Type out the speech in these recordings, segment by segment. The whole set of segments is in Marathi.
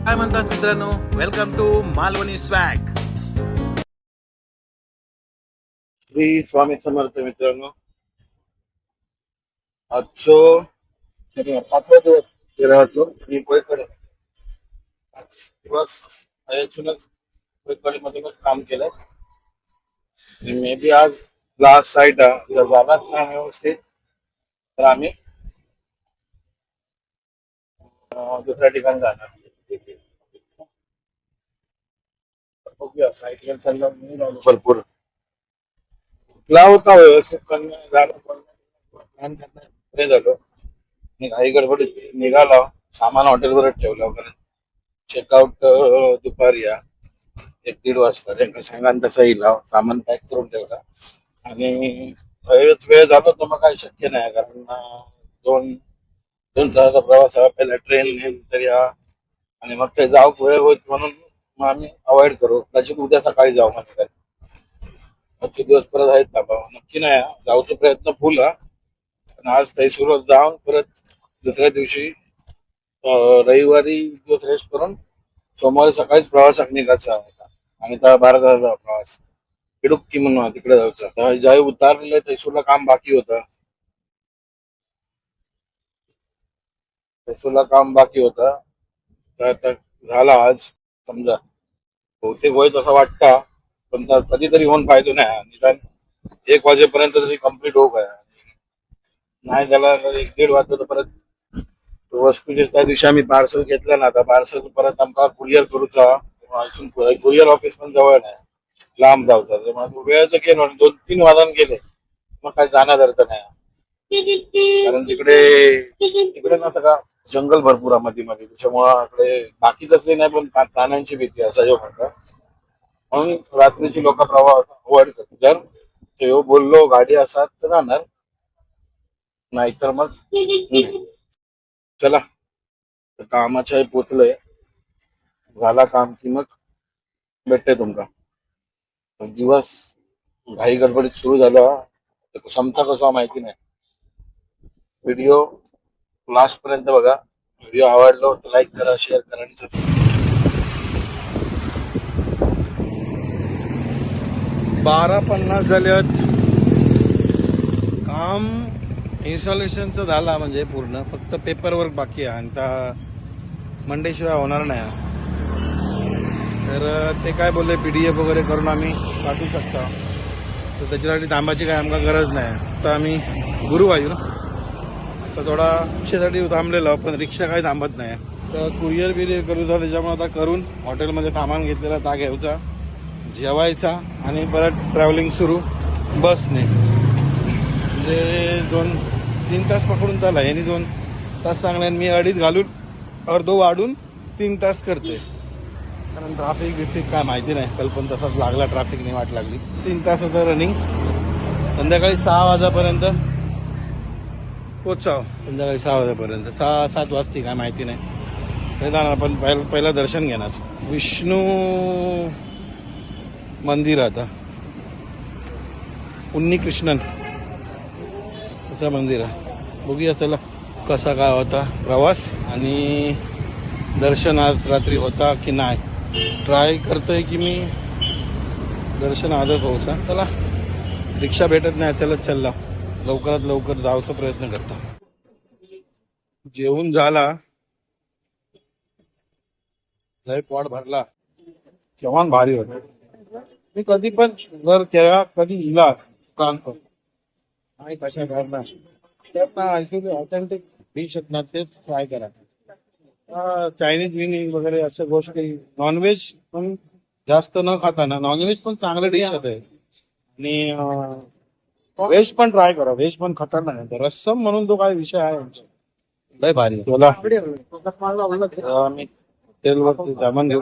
काय म्हणतात मित्रांनो, welcome to Malvani swag. Shri Swami Samarth मित्रांनो. आजचो 5वा दिवस 13 मी कोयकडे दिवस अजूनच कोयकडेमधूनच काम केलंय. मे बी आज लास्ट साईट जर झालाच नाही व्यवस्थित तर आम्ही दुसऱ्या ठिकाणी जाणार. बघूया साईटवर चाललं भरपूर कुठला होता व्यवस्थित पण झालं पण प्लॅन करण्यात बरे झालो. मी घाई गडबडीत निघालो, सामान हॉटेलवरच ठेवलं कारण चेकआउट दुपारी 1-1:30 वाजता त्यांना सांगान तसा येईल. सामान पॅक करून ठेवला आणि वेळ झाला तर मग काही शक्य नाही कारण दोन तासाचा प्रवास पहिला ट्रेन तरी आणि मग ते जाऊ वेळ होत म्हणून मग आम्ही अवॉइड करू. कदाचित उद्या सकाळी जाऊ म्हणजे आजचे दिवस परत आहेत ताबा नक्की नाही. जाऊचा प्रयत्न फुल पण आज तैसूरला जाऊन परत दुसऱ्या दिवशी रविवारी दिवस रेस्ट करून सोमवारी सकाळीच प्रवासात निघायचा आहे आणि त्या 12 तासाचा प्रवास इडुक्की म्हणून तिकडे जायचं. ज्यावेळी उतारलेलं तैसूरला काम बाकी होतं, तर झाला आज समजा बहुतेक होईल असं वाटतं पण कधीतरी होऊन पाहिजे नाही. निदान 1 वाजेपर्यंत तरी कम्प्लीट हो काय नाही झाला तर 1-1:30 वाजता तर परत वस्तूचे त्या दिवशी आम्ही पार्सल घेतलं ना, आता पार्सल परत आमका कुरिअर करूचा. कुरिअर ऑफिस पण जवळ नाही, लांब जाऊचा. वेळच गेलो 2-3 वाजून गेले मग काय जाण्यात अर्थ नाही कारण तिकडे ना सगळा जंगल भरपूर आहे मध्ये त्याच्यामुळं इकडे बाकी कसली नाही पण प्राण्यांची भीती असं जो म्हणतात म्हणून रात्रीची लोक प्रवास अवॉइड करतात. जर ते बोललो गाडी असतात तर जाणार नाहीतर मग चला कामाच्या पोचलोय. झाला काम की मग भेटते तुमका. दिवस घाई गडबडीत सुरू झाला क्षमता कसा माहिती नाही. व्हिडिओ लास्ट पर्यंत बघा. व्हिडिओ आवडलो तर लाईक करा, शेअर करा आणि सबस्क्राईब. 12:50 झाल्यात. काम इन्स्टॉलेशनचं झाला म्हणजे पूर्ण, फक्त पेपर वर्क बाकी आहे आणि त्या मंडेशिवाय होणार नाही. तर ते काय बोलले PDF वगैरे करून आम्ही पाठवू शकता, तर त्याच्यासाठी थांबायची काय आमका गरज नाही. तर आम्ही गुरुवायूर तर थोडा रिक्षेसाठी थांबलेलो पण रिक्षा काही थांबत नाही. तर कुरिअर करूचा त्याच्यामुळे आता करून हॉटेलमध्ये सामान घेतलेला ता घ्यायचा, जेवायचा आणि परत ट्रॅव्हलिंग सुरू बसने. म्हणजे 2-3 तास पकडून चालला. यांनी 2 तास चांगले मी 2.5 घालून अर्धो वाढून 3 तास करते कारण ट्रॅफिक काय माहिती नाही. काल पण तसाच लागला, ट्रॅफिकने वाट लागली. 3 तास होतं रनिंग. संध्याकाळी 6 वाजेपर्यंत पोचाव. संध्याकाळी 6 वाजेपर्यंत 6-7 वाजती काय माहिती नाही. ते जाणार पण पहिला दर्शन घेणार विष्णू मंदिर. आता उन्नीकृष्णन असं मंदिर आहे. बघूया चला कसा काय होता प्रवास आणि दर्शन आज रात्री होता की नाही. ट्राय करतोय की मी दर्शन आजच होऊचा. चला रिक्षा भेटत नाही, चलत चालला. लवकरात लवकर जायचा प्रयत्न करता. जेवून झाला, लय पोट भरला. जेवण भारी होतं. मी कधी पण जर केला कधी इला काम करतो नाही कशा करणार त्यातनं ऑथेंटिक डिश आहेत ना तेच ट्राय करा. चायनीज विनीज वगैरे अशा गोष्टी. नॉनव्हेज पण जास्त न खाताना नॉनव्हेज पण चांगलं डिश आहे आणि व्हेज पण ट्राय करा. व्हेज पण खतरनाक आहे. रस्सम म्हणून तो काय विषय आहे लय भारी. तुला मी तेलवरती सामान घेऊ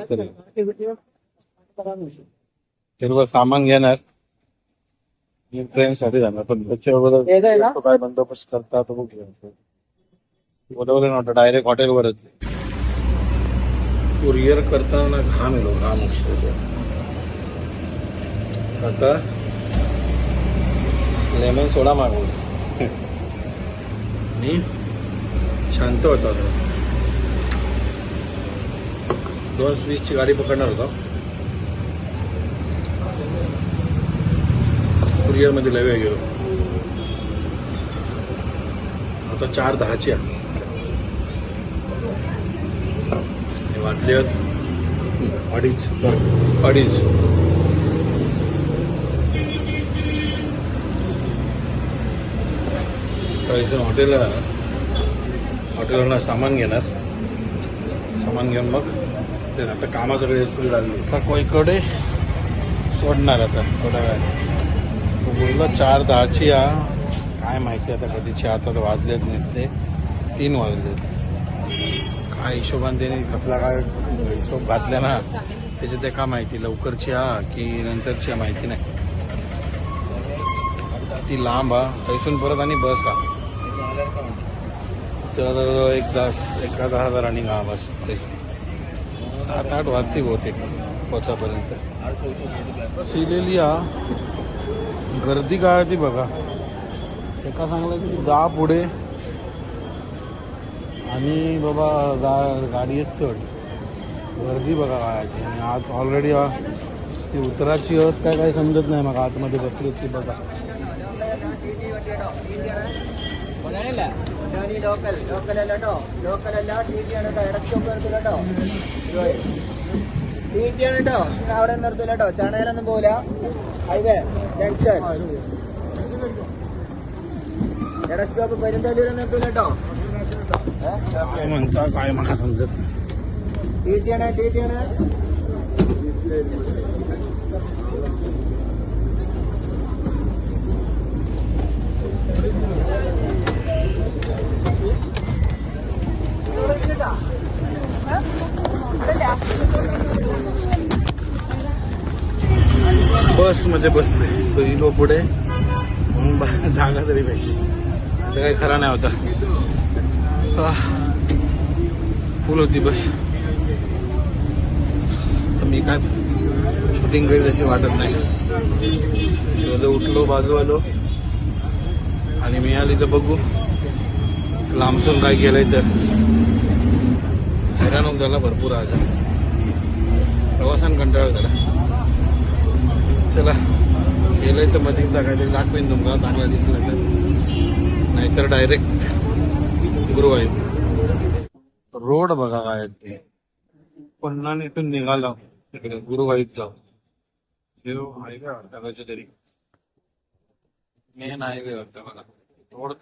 तेलवर सामान घेणार. ट्रेन साठी जाणार पण त्याच्यावर काय बंदोबस्त करता तो बोलवलं नव्हतं. डायरेक्ट हॉटेलवरच कुरिअर करताना घाम येलो. घाम आता लेमन सोडा मागवला आणि शांत होता. 2:20ची गाडी पकडणार होता. कुरिअरमध्ये लय वेळ गेलो. आता 4:10ची आहे. वाजले अडीच. हॉटेलवरनं सामान घेऊन मग ते आता कामाकडे सुरू लागली. आता कोईकडे सोडणार आता थोड्या वेळात. तो बोलला 4:10ची या. काय माहिती आता कधीची. आता तर वाजलेत नसते 3 वाजलेत. काय हिशोबाने त्याने कसला काय हिशोब घातला ना त्याच्यात ते का माहिती. लवकरची हा की नंतरची माहिती नाही. ती लांब हा. थैसून परत आणि बस हा. तर एका 10 रनिंग हा बस. 7-8 वाजती बहुतेक पोचापर्यंत. सिलेली हा. गर्दी काय ती बघा. एका सांगलं की 10 पुढे आणि बाबा गाडीच चढ. गर्दी बघा काय ती. आणि आज ऑलरेडी ती उतराची अट काय समजत नाही. मग आतमध्ये बसली ती बघा. ലോക്കൽ അല്ല ടി ടി ആണ് കേട്ടോ. ഇടയ്ക്കൊക്കെ നിർത്തില്ല കേട്ടോ. ടി ടി ആണ് കേട്ടോ. അവിടെ നിർത്തില്ല കേട്ടോ. ചണയിലൊന്നും പോവില്ല. ഹൈവേ ജംഗ്ഷൻ ഇട സ്റ്റോപ്പ് പെരുന്തല്ലൂരൊന്നും നിർത്തില്ല കേട്ടോ. काय म्हणता काय मला समजत. ടി ടി ആണ്. बस मध्ये बसले सगळी पुढे म्हणून जागा तरी पाहिजे. आता काही खरा नाही होता. फुल होती बस. तर मी काय शूटिंग करेल अशी वाटत नाही. उठलो बाजू आलो आणि मिळाली तर बघू. लांबसून काय केलंय तर हैराण झाला भरपूर. आज प्रवासान कंटाळा झाला. चला गेलंय तर मध्ये काहीतरी दाखवेन तुमका चांगला दिसलं तर. नाहीतर डायरेक्ट गुरुवायूर. रोड बघा काय ते. पुन्हा इथून निघालो तिकडे गुरुवायूरचा. हायवे वाटतं कायच्या तरी. मेन हायवे वाटतं बघा. रोड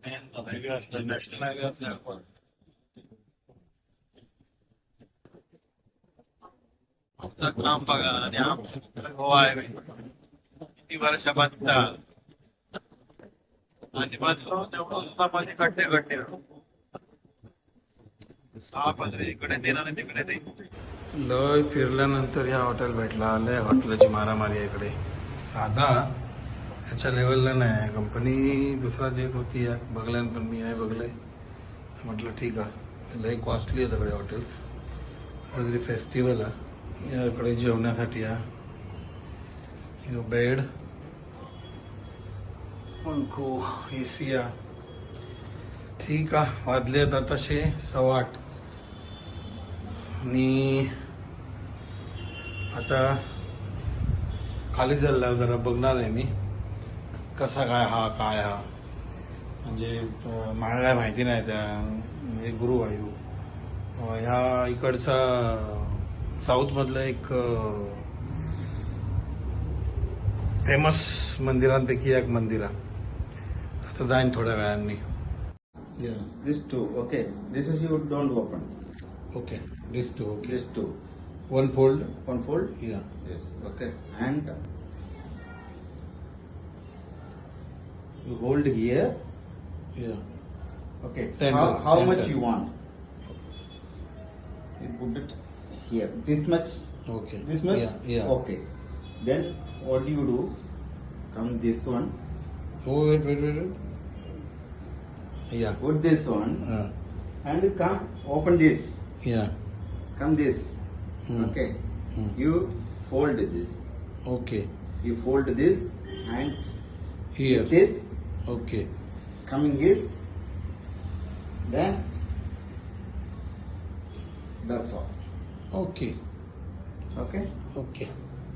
मेन हायवे असला नॅशनल हायवे असल्यावर काम बघा. आणि आमच्या गोवा हायवे किती वर्ष बांधता आणि बाजूला तेवढं सुद्धा माझे गड्डे 6-15 इकडे दे ना तिकडे दे. लय फिरल्यानंतर या हॉटेल भेटला. लय हॉटेलची मारामारी आहे इकडे. साधा ह्याच्या लेवलला नाही. कंपनी दुसरा देत होती या बघल्यान पण मी नाही बघलंय. म्हटलं ठीक आहे. लय कॉस्टली आहे सगळे हॉटेल्स. काहीतरी फेस्टिवल आहे याकडे जेवण्यासाठी. बेड पंखो AC या. ठीक आहे. वाजलेत आता 6:15 आणि आता खाली चालल्यावर जरा बघणार आहे मी कसा काय हा. म्हणजे मला काय माहिती नाही त्या. म्हणजे गुरुवायूर ह्या इकडचा साऊथ मधलं एक फेमस मंदिरांपैकी एक मंदिर आहे. आता जाईन थोड्या वेळांनी. These two, okay. This is you don't open. Okay this two. Okay These two. One fold. One fold? या Yes, okay. And you hold here. या Okay. Center, How center. much you want? You put it here. This much? Okay. This much? या Okay. Then what do you do? Come this one. हो वेट. या Put this one. And come open this. या Come this. Okay. You fold this. Okay. You fold this and here. this okay. coming is then That's all. Okay Okay? Okay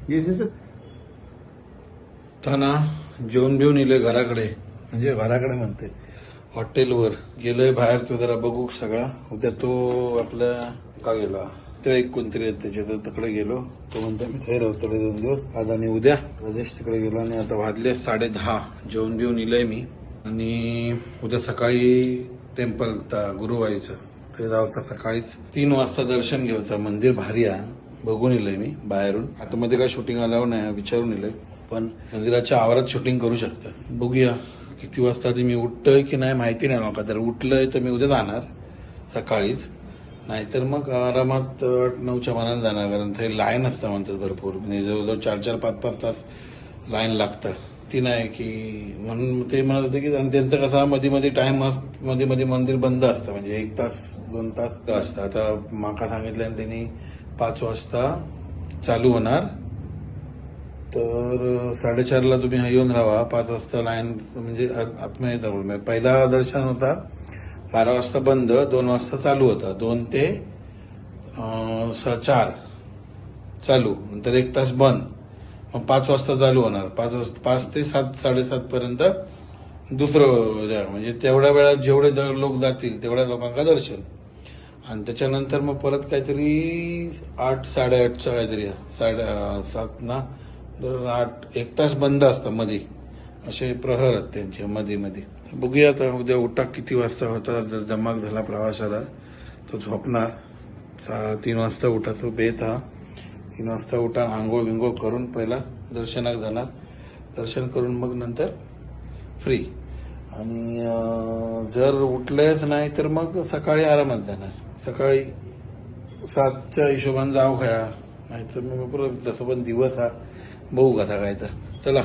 This is it. आता ना जेवण बिवून येलोय घराकडे, म्हणजे घराकडे म्हणते हॉटेलवर गेलोय बाहेर. तो जरा बघू सगळा. उद्या तो आपल्या का गेला तो एक कोणतरी आहे त्याच्या, तर तिकडे गेलो. तो म्हणतो मी थंय राहतो 2 दिवस आज आणि उद्या. राजेश तिकडे गेलो आणि आता वाजले 10:30. जेवण बिवून इलंय मी आणि उद्या सकाळी टेम्पल गुरुवाईचं ते जायचं. सकाळीच 3 वाजता दर्शन घ्यायचं. मंदिर भारी आहे, बघून इलंय मी बाहेरून. आता मध्ये काय शूटिंग आल्यावर नाही विचारून इलंय, पण मंदिराच्या आवारात शूटिंग करू शकतात. बघूया किती वाजता ते मी उठतोय की नाही माहिती नाही मला. जर उठलंय तर मी उद्या जाणार सकाळीच, नाहीतर मग आरामात 8-9च्या मनात जाणार. कारण ते लाईन असतं म्हणतात भरपूर, म्हणजे जवळजवळ 4-4, 5-5 तास लाईन लागतं. ती नाही की म्हणून ते म्हणत होते की आणि त्यांचं कसा मध्ये टाइम मध्ये मंदिर बंद असतं, म्हणजे 1 तास 2 तास असतं. आता माका सांगितलं त्यांनी 5 वाजता चालू होणार, तर 4:30ला तुम्ही येऊन राहा. 5 वाजता लाईन म्हणजे आत्महत्या जवळ. पहिला दर्शन होता 12 वाजता बंद, 2 वाजता चालू होता. 2 ते 4 चालू, नंतर 1 तास बंद, मग 5 वाजता चालू होणार. 5 ते 7, 7:30 पर्यंत दुसरं, म्हणजे तेवढ्या वेळात जेवढे लोक जातील तेवढ्या लोकांना दर्शन. आणि त्याच्यानंतर मग परत काहीतरी 8, 8:30चं काहीतरी 7 ना 8, 1 तास बंद असतं मध्ये. असे प्रहर आहेत त्यांचे मध्ये. बघूया आता उद्या उठा किती वाजता होता. जर दमाक झाला प्रवासाला तो झोपणार. 3 वाजता उठा, तो बेत हा. 3 वाजता उठा, आंघोळ बिंघोळ करून पहिला दर्शनाक जाणार. दर्शन करून मग नंतर फ्री. आणि जर उठलेच नाही तर मग सकाळी आरामात जाणार. सकाळी 7च्या हिशोबाने जाऊ खाया, नाहीतर मग परत जसं पण दिवस हा बघू कसा काय. तर चला,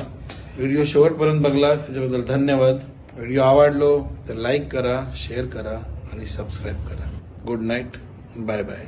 व्हिडिओ शेवटपर्यंत बघलास त्याच्याबद्दल धन्यवाद. व्हिडिओ आवडलो तर लाईक करा, शेअर करा आणि सबस्क्राईब करा. Good night, bye bye.